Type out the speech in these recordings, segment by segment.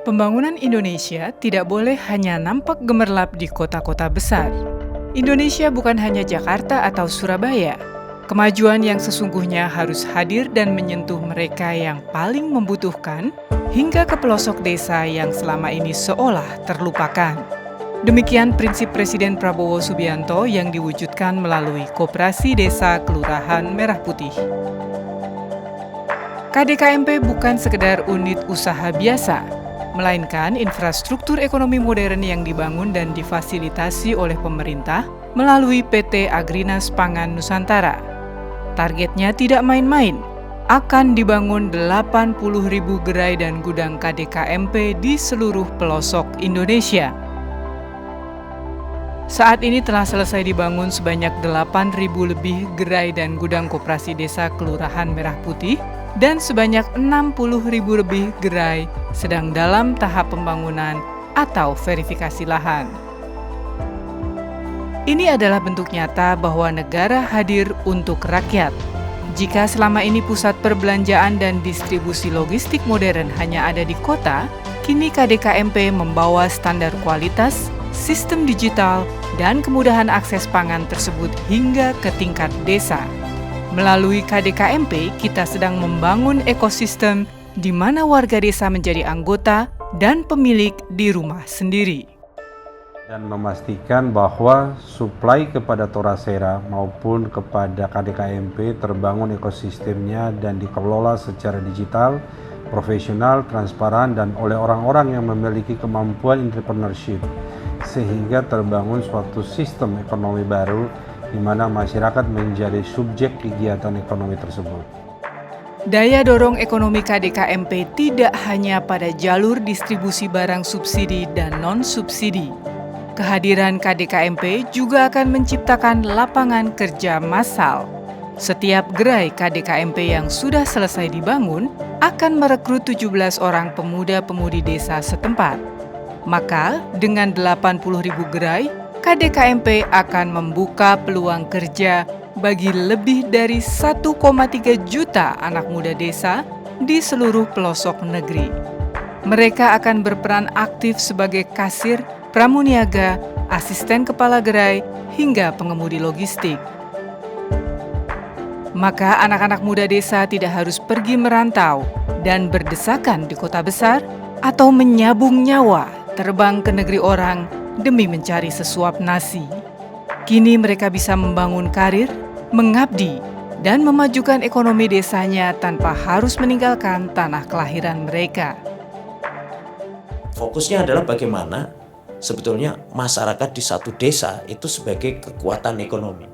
Pembangunan Indonesia tidak boleh hanya nampak gemerlap di kota-kota besar. Indonesia bukan hanya Jakarta atau Surabaya. Kemajuan yang sesungguhnya harus hadir dan menyentuh mereka yang paling membutuhkan hingga ke pelosok desa yang selama ini seolah terlupakan. Demikian prinsip Presiden Prabowo Subianto yang diwujudkan melalui Koperasi Desa Kelurahan Merah Putih. KDKMP bukan sekedar unit usaha biasa, melainkan infrastruktur ekonomi modern yang dibangun dan difasilitasi oleh pemerintah melalui PT Agrinas Pangan Nusantara. Targetnya tidak main-main, akan dibangun 80.000 gerai dan gudang KDKMP di seluruh pelosok Indonesia. Saat ini telah selesai dibangun sebanyak 8.000 lebih gerai dan gudang Koperasi Desa Kelurahan Merah Putih, dan sebanyak 60.000 lebih gerai sedang dalam tahap pembangunan atau verifikasi lahan. Ini adalah bentuk nyata bahwa negara hadir untuk rakyat. Jika selama ini pusat perbelanjaan dan distribusi logistik modern hanya ada di kota, kini KDKMP membawa standar kualitas, sistem digital, dan kemudahan akses pangan tersebut hingga ke tingkat desa. Melalui KDKMP, kita sedang membangun ekosistem di mana warga desa menjadi anggota dan pemilik di rumah sendiri. Dan memastikan bahwa suplai kepada Thoracea maupun kepada KDKMP terbangun ekosistemnya dan dikelola secara digital, profesional, transparan, dan oleh orang-orang yang memiliki kemampuan entrepreneurship, sehingga terbangun suatu sistem ekonomi baru di mana masyarakat menjadi subjek kegiatan ekonomi tersebut. Daya dorong ekonomi KDKMP tidak hanya pada jalur distribusi barang subsidi dan non-subsidi. Kehadiran KDKMP juga akan menciptakan lapangan kerja massal. Setiap gerai KDKMP yang sudah selesai dibangun akan merekrut 17 orang pemuda-pemudi desa setempat. Maka, dengan 80.000 gerai, KDKMP akan membuka peluang kerja bagi lebih dari 1,3 juta anak muda desa di seluruh pelosok negeri. Mereka akan berperan aktif sebagai kasir, pramuniaga, asisten kepala gerai, hingga pengemudi logistik. Maka anak-anak muda desa tidak harus pergi merantau dan berdesakan di kota besar atau menyabung nyawa terbang ke negeri orang demi mencari sesuap nasi. Kini mereka bisa membangun karir, mengabdi, dan memajukan ekonomi desanya tanpa harus meninggalkan tanah kelahiran mereka. Fokusnya adalah bagaimana sebetulnya masyarakat di satu desa itu sebagai kekuatan ekonomi.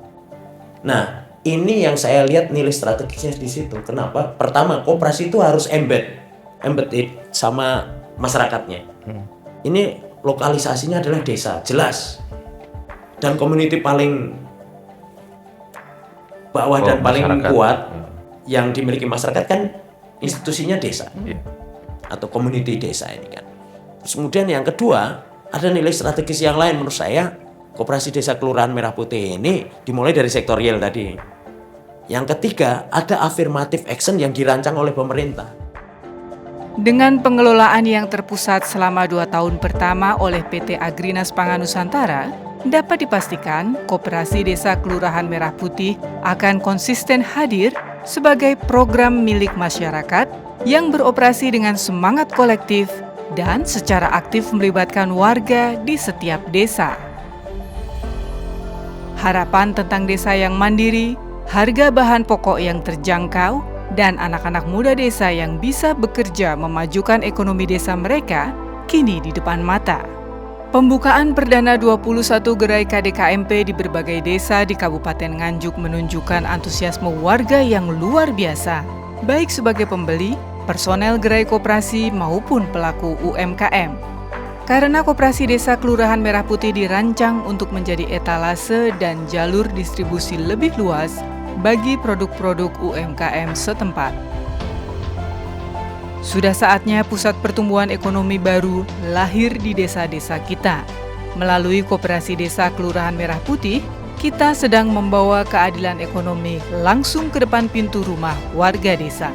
Nah, ini yang saya lihat nilai strategisnya di situ. Kenapa? Pertama, koperasi itu harus embedded sama masyarakatnya. Ini lokalisasinya adalah desa, jelas. Dan community paling bawah dan paling kuat yang dimiliki masyarakat kan institusinya desa. Atau community desa ini kan. Terus kemudian yang kedua, ada nilai strategis yang lain menurut saya. Koperasi Desa Kelurahan Merah Putih ini dimulai dari sektor real tadi. Yang ketiga, ada affirmative action yang dirancang oleh pemerintah. Dengan pengelolaan yang terpusat selama 2 tahun pertama oleh PT Agrinas Pangan Nusantara, dapat dipastikan Koperasi Desa Kelurahan Merah Putih akan konsisten hadir sebagai program milik masyarakat yang beroperasi dengan semangat kolektif dan secara aktif melibatkan warga di setiap desa. Harapan tentang desa yang mandiri, harga bahan pokok yang terjangkau, dan anak-anak muda desa yang bisa bekerja memajukan ekonomi desa mereka kini di depan mata. Pembukaan perdana 21 gerai KDKMP di berbagai desa di Kabupaten Nganjuk menunjukkan antusiasme warga yang luar biasa, baik sebagai pembeli, personel gerai koperasi maupun pelaku UMKM. Karena Koperasi Desa Kelurahan Merah Putih dirancang untuk menjadi etalase dan jalur distribusi lebih luas bagi produk-produk UMKM setempat. Sudah saatnya pusat pertumbuhan ekonomi baru lahir di desa-desa kita. Melalui Koperasi Desa Kelurahan Merah Putih, kita sedang membawa keadilan ekonomi langsung ke depan pintu rumah warga desa.